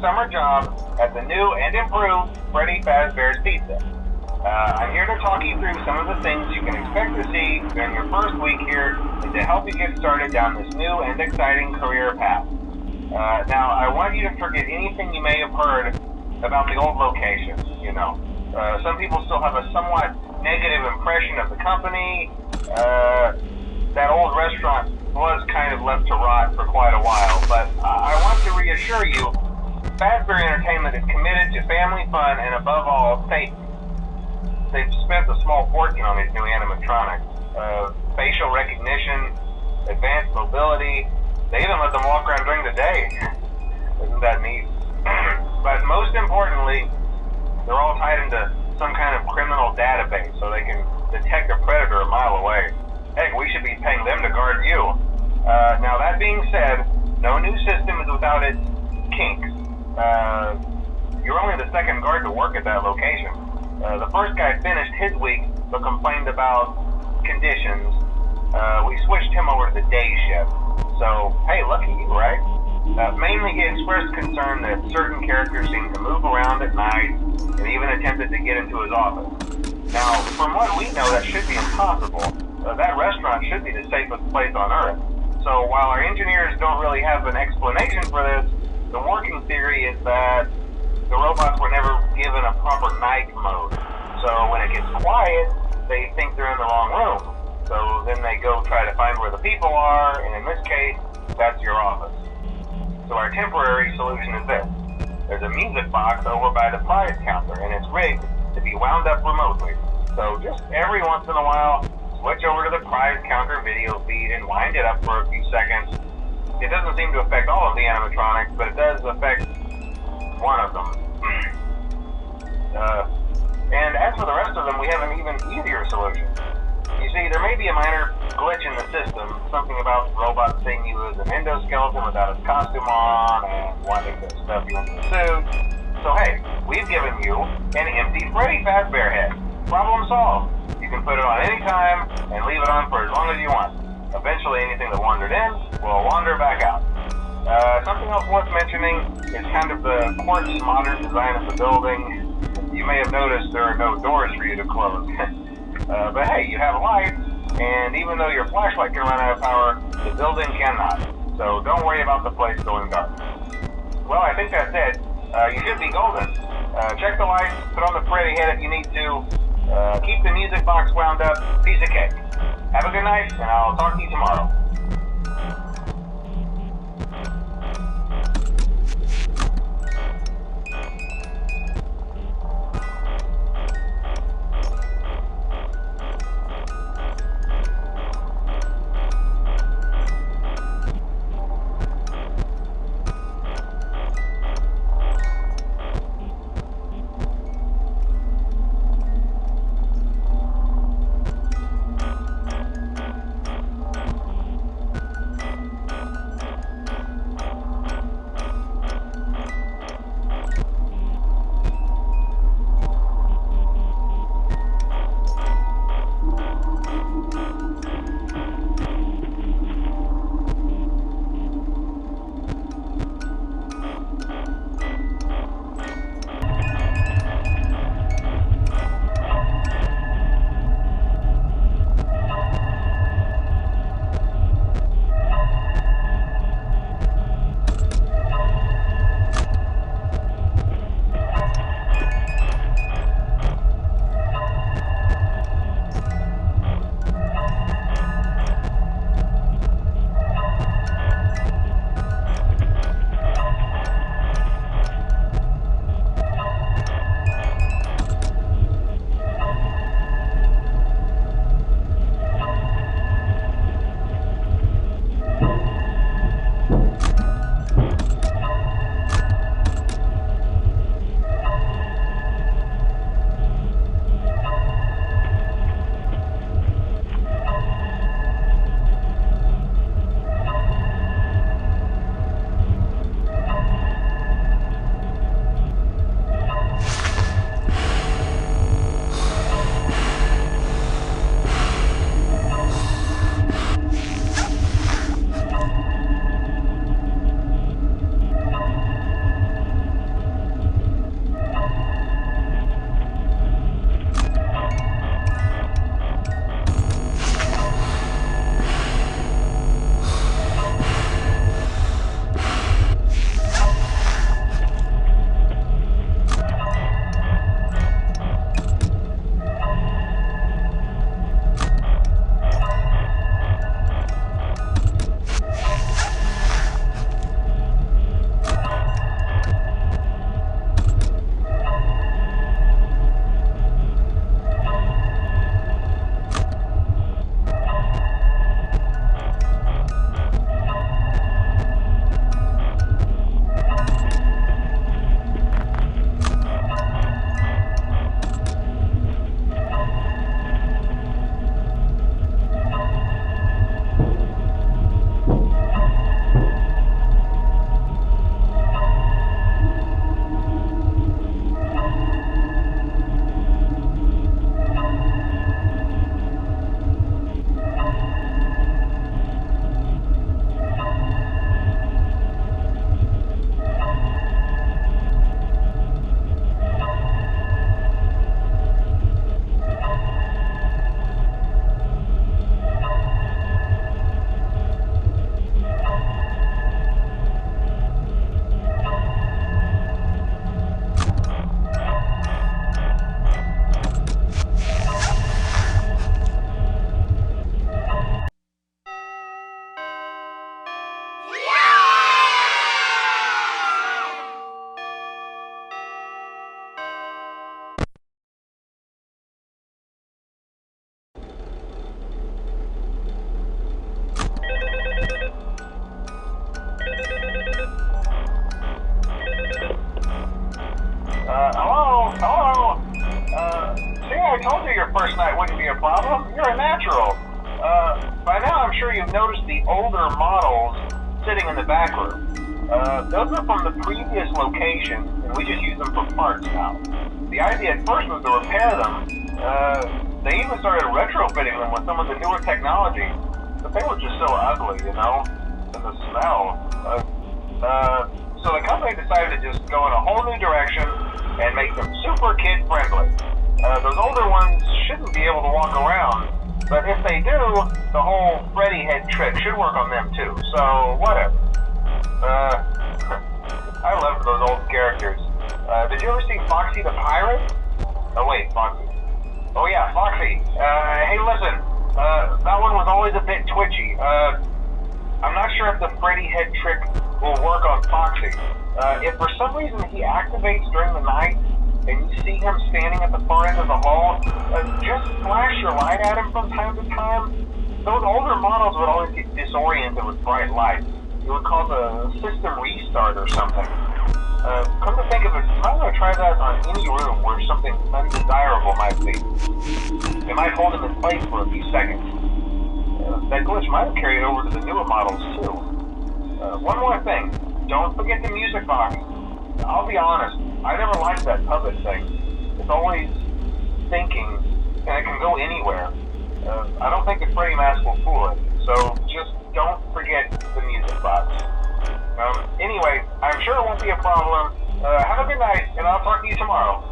summer job at the new and improved Freddy Fazbear's Pizza. I'm here to talk you through some of the things you can expect to see during your first week here and to help you get started down this new and exciting career path. Now, I want you to forget anything you may have heard about the old location. Some people still have a somewhat negative impression of the company. That old restaurant was kind of left to rot for quite a while, but I want to reassure you, Fazbear Entertainment is committed to family fun and above all, safety. They've spent a small fortune on these new animatronics. Facial recognition, advanced mobility, they even let them walk around during the day. Isn't that neat? But most importantly, they're all tied into some kind of criminal database so they can detect a predator a mile away. Heck, we should be paying them to guard you. Now that being said, no new system is without its kinks. You're only the second guard to work at that location. The first guy finished his week but complained about conditions. We switched him over to the day shift. So, hey, lucky you, right? Mainly he expressed concern that certain characters seemed to move around at night and even attempted to get into his office. Now, from what we know, that should be impossible. That restaurant should be the safest place on Earth. So while our engineers don't really have an explanation for this, the working theory is that the robots were never given a proper night mode. So when it gets quiet, they think they're in the wrong room. So then they go try to find where the people are, and in this case, that's your office. So our temporary solution is this. There's a music box over by the prize counter, and it's rigged to be wound up remotely. So just every once in a while, switch over to the prize counter video feed and wind it up for a few seconds. It doesn't seem to affect all of the animatronics, but it does affect one of them. And as for the rest of them, we have an even easier solution. You see, there may be a minor glitch in the system, something about robots seeing you as an endoskeleton without his costume on and wanting to stuff you into the suit. So hey, we've given you an empty Freddy Fazbear head. Problem solved. You can put it on any time and leave it on for as long as you want. Eventually anything that wandered in will wander back out. Something else worth mentioning is kind of the quirky modern design of the building. You may have noticed there are no doors for you to close. But hey, you have lights, and even though your flashlight can run out of power, the building cannot. So don't worry about the place going dark. Well, I think that's it. You should be golden. Check the lights, put on the Freddy head if you need to. Keep the music box wound up. Piece of cake. Have a good night, and I'll talk to you tomorrow. models sitting in the back room. Those are from the previous location, and we just use them for parts now. The idea at first was to repair them. They even started retrofitting them with some of the newer technology, but they were just so ugly, you know, and the smell. So the company decided to just go in a whole new direction and make them super kid-friendly. Those older ones shouldn't be able to walk around, but if they do, the whole Freddy head trick should work on them too, so whatever. I love those old characters. Did you ever see Foxy the Pirate? Oh wait, Foxy. Oh yeah, Foxy. Hey listen, that one was always a bit twitchy. I'm not sure if the Freddy head trick will work on Foxy. If for some reason he activates during the night, and you see him standing at the far end of the hall, just flash your light at him from time to time. Those older models would always get disoriented with bright lights. It would cause a system restart or something. Come to think of it, I'm going to try that on any room where something undesirable might be. It might hold him in place for a few seconds. That glitch might have carried over to the newer models too. One more thing, don't forget the music box. I'll be honest, I never liked that puppet thing. It's always thinking, and it can go anywhere. I don't think the Freddy mask will fool it, so just don't forget the music box. Anyway, I'm sure it won't be a problem. Have a good night, and I'll talk to you tomorrow.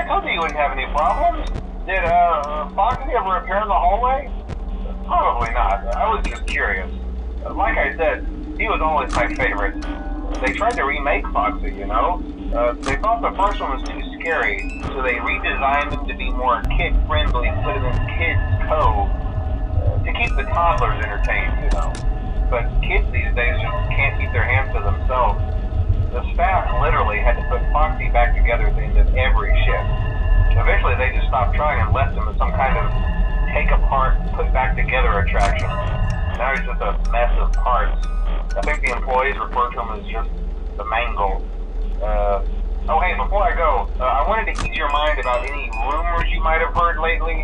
I told you wouldn't have any problems. Did Foxy ever appear in the hallway? Probably not. I was just curious. Like I said, he was always my favorite. They tried to remake Foxy, you know? They thought the first one was too scary, so they redesigned him to be more kid-friendly, put him in Kids Cove, to keep the toddlers entertained, you know. But kids these days just can't keep their hands to themselves. The staff literally had to put Foxy back together at the end of every shift. Eventually they just stopped trying and left him as some kind of take apart, put back together attraction. Now he's just a mess of parts. I think the employees refer to him as just the mangle. Oh hey, before I go, I wanted to ease your mind about any rumors you might have heard lately.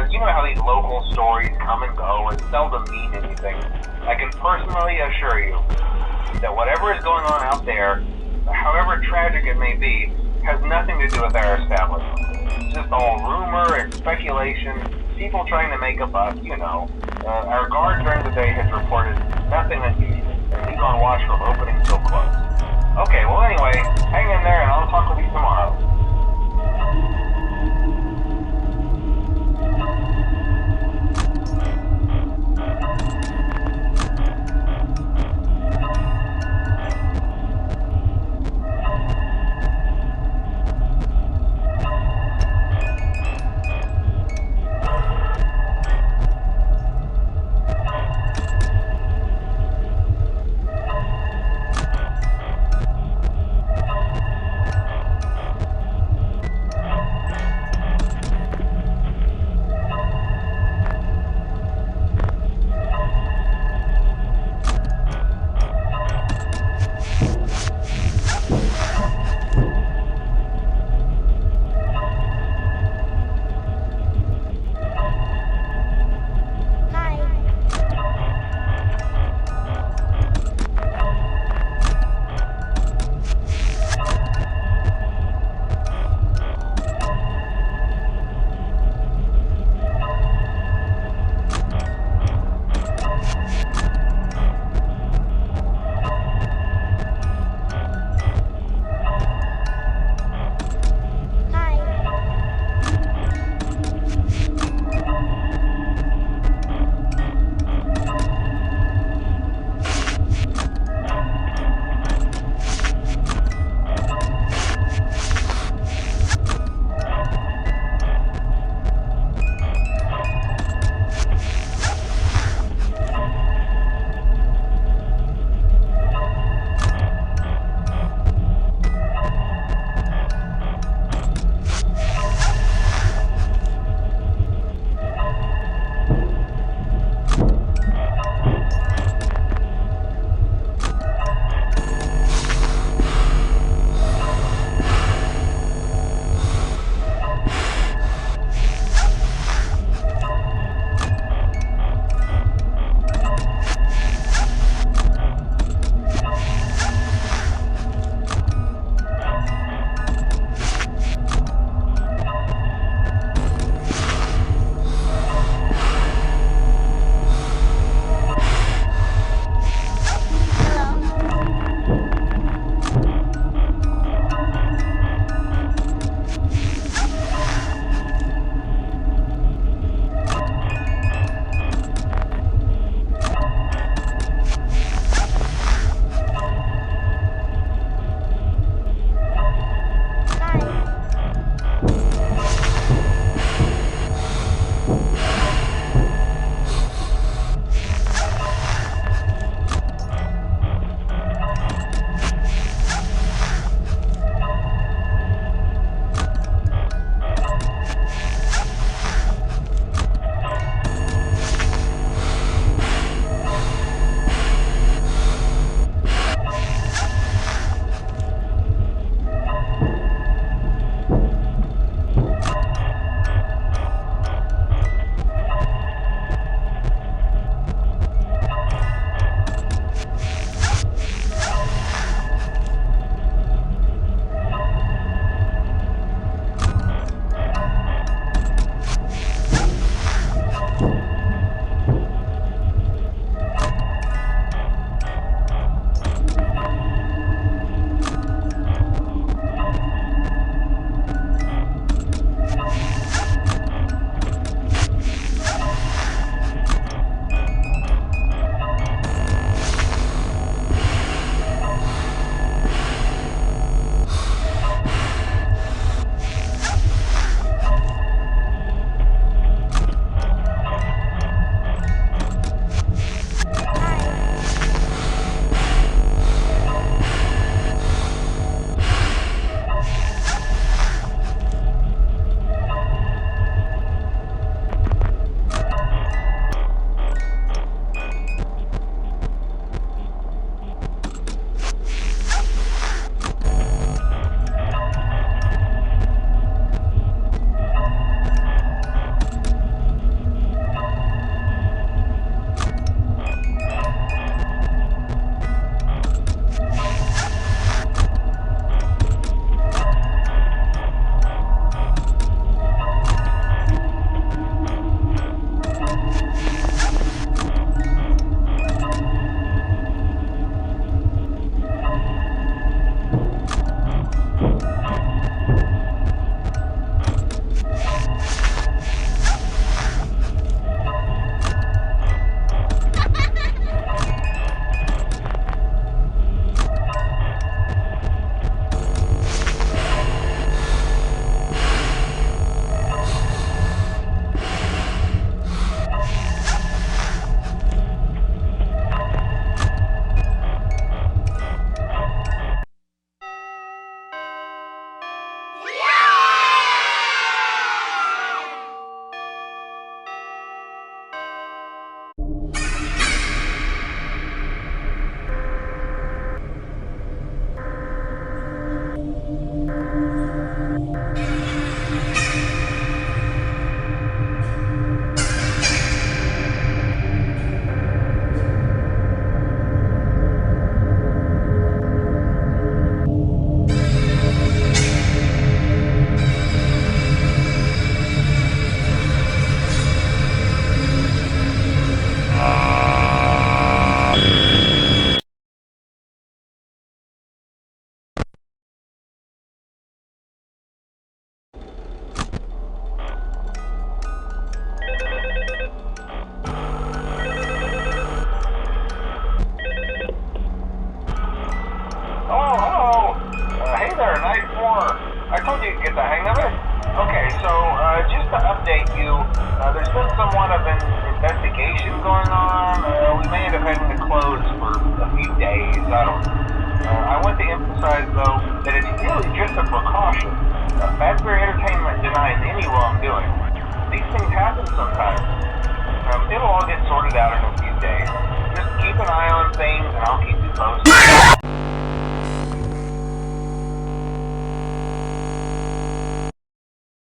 You know how these local stories come and go and seldom mean anything. I can personally assure you that whatever is going on out there, however tragic it may be, has nothing to do with our establishment. It's just all rumor and speculation, people trying to make a buck, you know. Our guard during the day has reported nothing unusual, and he's on watch from opening till close. Okay, well anyway, hang in there and I'll talk with you tomorrow. told you to get the hang of it. Okay, so just to update you, there's been somewhat of an investigation going on. We may end up having to close for a few days. I don't know. I want to emphasize, though, that it's really just a precaution. Fazbear Entertainment denies any wrongdoing. These things happen sometimes. It'll all get sorted out in a few